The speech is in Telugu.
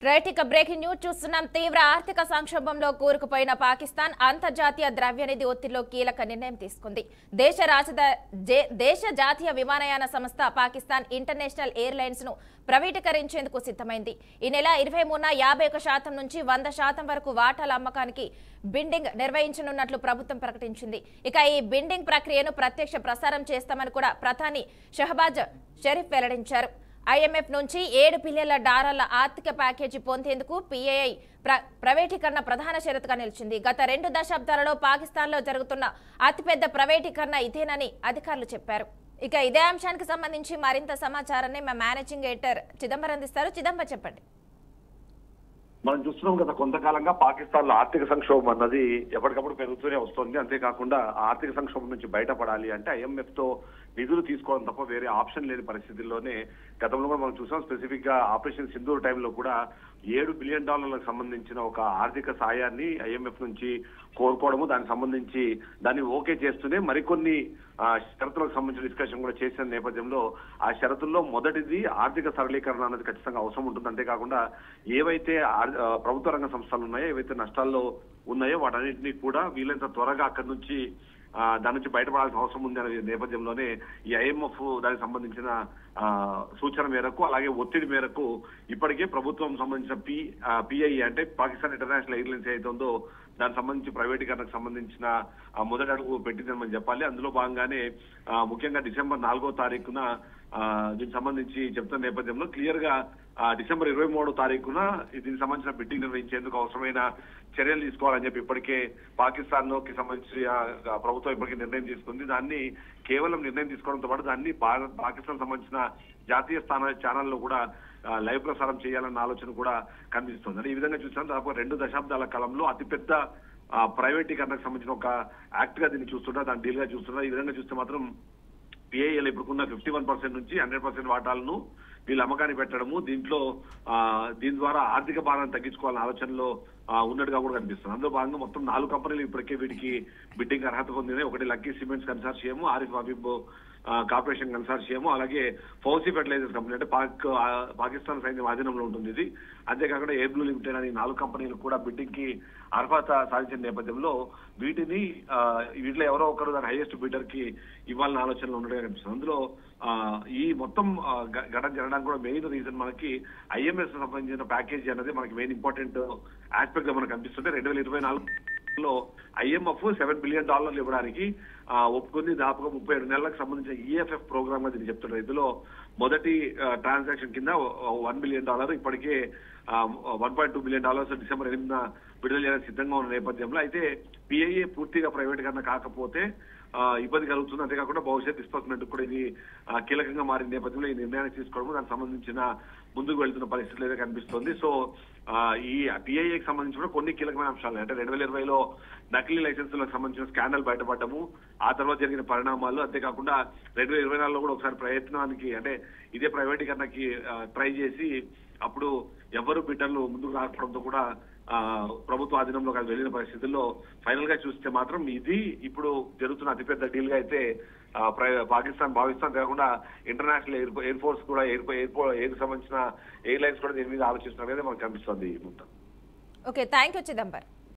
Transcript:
రైట్ ఇక బ్రేకింగ్ న్యూస్ చూస్తున్నాం. తీవ్ర ఆర్థిక సంక్షోభంలో కూరుకుపోయిన పాకిస్తాన్ అంతర్జాతీయ ద్రవ్యనిధి ఒత్తిడిలో కీలక నిర్ణయం తీసుకుంది. దేశ జాతీయ విమానయాన సంస్థ పాకిస్తాన్ ఇంటర్నేషనల్ ఎయిర్లైన్స్ ను ప్రైవేటీకరించేందుకు సిద్ధమైంది. ఈ నెల 23న 51% నుంచి 100% వరకు వాటాల అమ్మకానికి బిడ్డింగ్ నిర్వహించనున్నట్లు ప్రభుత్వం ప్రకటించింది. ఇక ఈ బిడ్డింగ్ ప్రక్రియను ప్రత్యక్ష ప్రసారం చేస్తామని కూడా ప్రధాని షహబాజ్ షరీఫ్ వెల్లడించారు. IMF నుంచి $7 బిలియన్ల ఆర్థిక ప్యాకేజీ పొందేందుకు PAI ప్రైవేటీకరణ ప్రధాన షరతుగా నిలిచింది. గత 2 దశాబ్దాలలో పాకిస్తాన్లో జరుగుతున్న అతిపెద్ద ప్రైవేటీకరణ ఇదేనని అధికారులు చెప్పారు. ఇక ఇదే అంశానికి సంబంధించి మరింత సమాచారాన్ని మా మేనేజింగ్ ఎడిటర్ చిదంబరం అందిస్తారు. చిదంబరం చెప్పండి. మనం చూస్తున్నాం కదా, కొంతకాలంగా పాకిస్తాన్ లో ఆర్థిక సంక్షోభం అన్నది ఎప్పటికప్పుడు పెరుగుతూనే వస్తుంది. అంతేకాకుండా ఆర్థిక సంక్షోభం నుంచి బయటపడాలి అంటే IMF తో నిధులు తీసుకోవడం తప్ప వేరే ఆప్షన్ లేని పరిస్థితుల్లోనే గతంలో కూడా మనం చూసాం. స్పెసిఫిక్ గా ఆపరేషన్ సింధూర్ టైంలో కూడా $7 బిలియన్ సంబంధించిన ఒక ఆర్థిక సాయాన్ని IMF నుంచి కోరుకోవడము, దానికి సంబంధించి దాన్ని ఓకే చేస్తూనే మరికొన్ని షరతులకు సంబంధించిన డిస్కషన్ కూడా చేసిన నేపథ్యంలో ఆ షరతుల్లో మొదటిది ఆర్థిక సరళీకరణ అనేది ఖచ్చితంగా అవసరం ఉంటుంది. అంతేకాకుండా ఏవైతే ప్రభుత్వ రంగ సంస్థలు ఉన్నాయో, ఏవైతే నష్టాల్లో ఉన్నాయో వాటన్నింటినీ కూడా వీలైనంత త్వరగా అక్కడి నుంచి దాని నుంచి బయటపడాల్సిన అవసరం ఉంది అనే నేపథ్యంలోనే ఈ IMF దానికి సంబంధించిన సూచన మేరకు, అలాగే ఒత్తిడి మేరకు ఇప్పటికే ప్రభుత్వం సంబంధించిన PI అంటే పాకిస్తాన్ ఇంటర్నేషనల్ ఎయిర్లైన్స్ ఏదైతే ఉందో దానికి సంబంధించి ప్రైవేటీకరణకు సంబంధించిన మొదటి అడుగు పెట్టిందని మనం చెప్పాలి. అందులో భాగంగానే ముఖ్యంగా డిసెంబర్ 4వ తారీఖున దీనికి సంబంధించి చెప్తున్న నేపథ్యంలో క్లియర్ గా డిసెంబర్ 23వ తారీఖున దీనికి సంబంధించిన బిడ్డింగ్ నిర్వహించేందుకు అవసరమైన చర్యలు తీసుకోవాలని చెప్పి ఇప్పటికే పాకిస్తాన్ లోకి సంబంధించి ప్రభుత్వం ఇప్పటికే నిర్ణయం తీసుకుంది. దాన్ని కేవలం నిర్ణయం తీసుకోవడంతో పాటు దాన్ని పాకిస్తాన్ సంబంధించిన జాతీయ ఛానల్లో కూడా లైవ్ ప్రసారం చేయాలన్న ఆలోచన కూడా కనిపిస్తుంది. అంటే ఈ విధంగా చూసినా దాదాపు 2 దశాబ్దాల కాలంలో అతిపెద్ద ప్రైవేటీకరణకు సంబంధించిన ఒక యాక్ట్ గా దీన్ని చూస్తున్నా, దాని డీల్ గా చూస్తున్నా. ఈ విధంగా చూస్తే మాత్రం PIL ఇప్పుడున్న 51% నుంచి 100% వాటాలను వీళ్ళు అమ్మకాన్ని పెట్టడము, దీని ద్వారా ఆర్థిక భారాన్ని తగ్గించుకోవాలన్న ఆలోచనలో ఉన్నట్టుగా కూడా కనిపిస్తుంది. అందులో భాగంగా మొత్తం 4 కంపెనీలు ఇప్పటికే వీటికి బిడ్డింగ్ అర్హత పొందినాయి. ఒకటి lucky cements consortium, Arif Habib corporation consortium, అలాగే ఫౌసీ ఫెర్టిలైజర్స్ కంపెనీ అంటే పాకిస్తాన్ సైన్యం ఆధీనంలో ఉంటుంది ఇది. అంతేకాకుండా ఎయిర్ బ్లూ లిమిటెడ్ అని 4 కంపెనీలు కూడా బిడ్డింగ్ కి అర్హత సాధించిన నేపథ్యంలో వీటిలో ఎవరో ఒకరు దాని హైయెస్ట్ బిడ్డర్ కి ఇవ్వాలన్న ఆలోచనలో ఉండడం కనిపిస్తుంది. అందులో ఈ మొత్తం ఘటన జరగడానికి కూడా మెయిన్ రీజన్ మనకి IMF సంబంధించిన ప్యాకేజీ అనేది మనకి మెయిన్ ఇంపార్టెంట్ ఆస్పెక్ట్ గా మనకు కనిపిస్తుంది. 2024లో IMF $7 బిలియన్ ఇవ్వడానికి ఒప్పుకుంది. దాదాపుగా 37 నెలలకు సంబంధించిన EFF ప్రోగ్రామ్ గా దీన్ని చెప్తున్నారు. ఇందులో మొదటి ట్రాన్సాక్షన్ కింద $1 బిలియన్ ఇప్పటికే $1.2 బిలియన్ డిసెంబర్ 8న విడుదల చేయడానికి సిద్ధంగా ఉన్న నేపథ్యంలో అయితే PIA పూర్తిగా ప్రైవేటీకరణ కాకపోతే ఇబ్బంది కలుగుతుంది. అంతేకాకుండా భవిష్యత్ డిస్బర్స్మెంట్ కూడా ఇది కీలకంగా మారిన నేపథ్యంలో ఈ నిర్ణయాన్ని తీసుకోవడం, దానికి సంబంధించిన ముందుకు వెళ్తున్న పరిస్థితులు అయితే కనిపిస్తుంది. సో ఈ PIAకి సంబంధించి కూడా కొన్ని కీలకమైన అంశాలు అంటే 2020లో నకిలీ లైసెన్సులకు సంబంధించిన స్కాండల్ బయటపడము, ఆ తర్వాత జరిగిన పరిణామాలు, అంతేకాకుండా 2024లో కూడా ఒకసారి ప్రయత్నానికి అంటే ఇదే ప్రైవేటీకరణకి ట్రై చేసి అప్పుడు ఎవరు బిడ్డర్లు ముందుకు రాకపోవడంతో కూడా ప్రభుత్వ ఆధీనంలో వెళ్ళిన పరిస్థితుల్లో ఫైనల్ గా చూస్తే మాత్రం ఇది ఇప్పుడు జరుగుతున్న అతిపెద్ద డీల్ గా అయితే పాకిస్తాన్ భావిస్తాన్. కాకుండా ఇంటర్నేషనల్ ఎయిర్ ఫోర్స్ కూడా ఎయిర్ సంబంధించిన ఎయిర్లైన్స్ కూడా దీని మీద ఆలోచిస్తున్నారు మనకు కనిపిస్తుంది. Okay, thank you Chidambar.